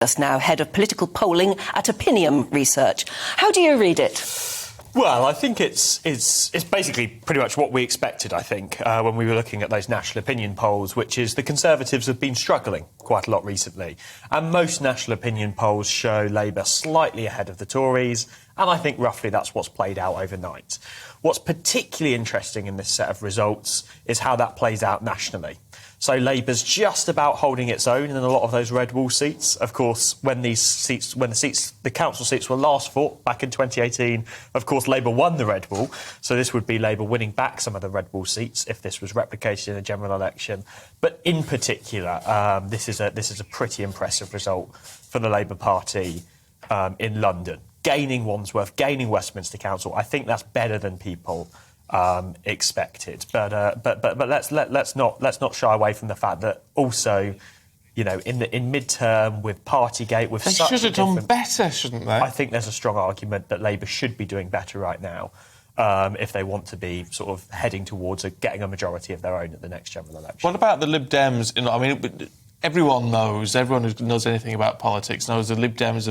Just now, head of political polling at Opinium Research. How do you read it? Well, I think it's basically pretty much what we expected, I think, when we were looking at those national opinion polls, which is the Conservatives have been struggling quite a lot recently. And most national opinion polls show Labour slightly ahead of the Tories, and I think roughly that's what's played out overnight. What's particularly interesting in this set of results is how that plays out nationally. So Labour's just about holding its own in a lot of those red wall seats. Of course, when the council seats were last fought back in 2018, of course, Labour won the red wall. So this would be Labour winning back some of the red wall seats if this was replicated in a general election. But in particular, this is a pretty impressive result for the Labour Party in London. Gaining Wandsworth, gaining Westminster Council, I think that's better than people expected, but let's not shy away from the fact that also, you know, in midterm with Partygate, with they should have done better, shouldn't they? I think there's a strong argument that Labour should be doing better right now if they want to be sort of heading towards getting a majority of their own at the next general election. What about the Lib Dems? I mean, everyone who knows anything about politics knows the Lib Dems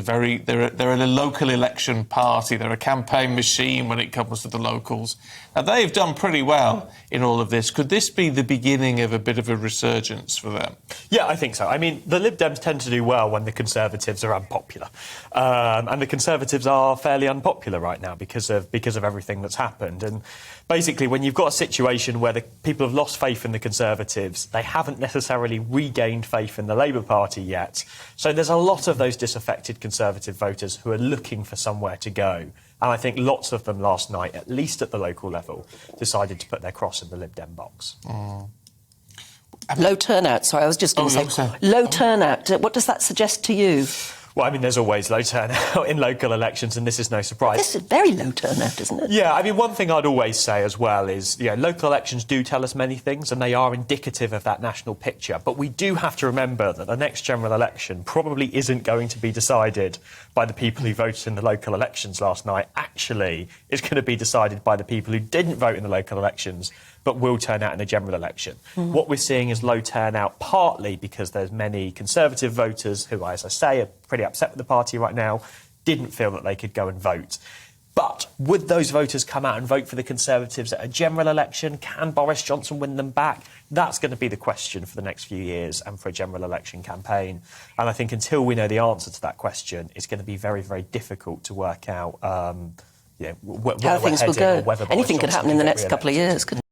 they're a local election party. They're a campaign machine when it comes to the locals. Now, they've done pretty well in all of this. Could this be the beginning of a bit of a resurgence for them? Yeah, I think so. I mean, the Lib Dems tend to do well when the Conservatives are unpopular. And the Conservatives are fairly unpopular right now because of everything that's happened. And basically, when you've got a situation where the people have lost faith in the Conservatives, they haven't necessarily regained faith in the Labour Party yet. So there's a lot of those disaffected Conservative voters who are looking for somewhere to go. And I think lots of them last night, at least at the local level, decided to put their cross in the Lib Dem box. Low turnout. Sorry, I was just going to say low turnout. What does that suggest to you? Well, I mean, there's always low turnout in local elections, and this is no surprise. This is very low turnout, isn't it? Yeah, I mean, one thing I'd always say as well is, local elections do tell us many things, and they are indicative of that national picture. But we do have to remember that the next general election probably isn't going to be decided by the people who voted in the local elections last night. Actually, it's going to be decided by the people who didn't vote in the local elections but will turn out in the general election. What we're seeing is low turnout partly because there's many Conservative voters who, as I say, are pretty upset with the party right now, didn't feel that they could go and vote. But would those voters come out and vote for the Conservatives at a general election? Can Boris Johnson win them back? That's going to be the question for the next few years and for a general election campaign. And I think until we know the answer to that question, it's going to be very, very difficult to work out how things will go. Anything could happen in the next couple of years, couldn't it?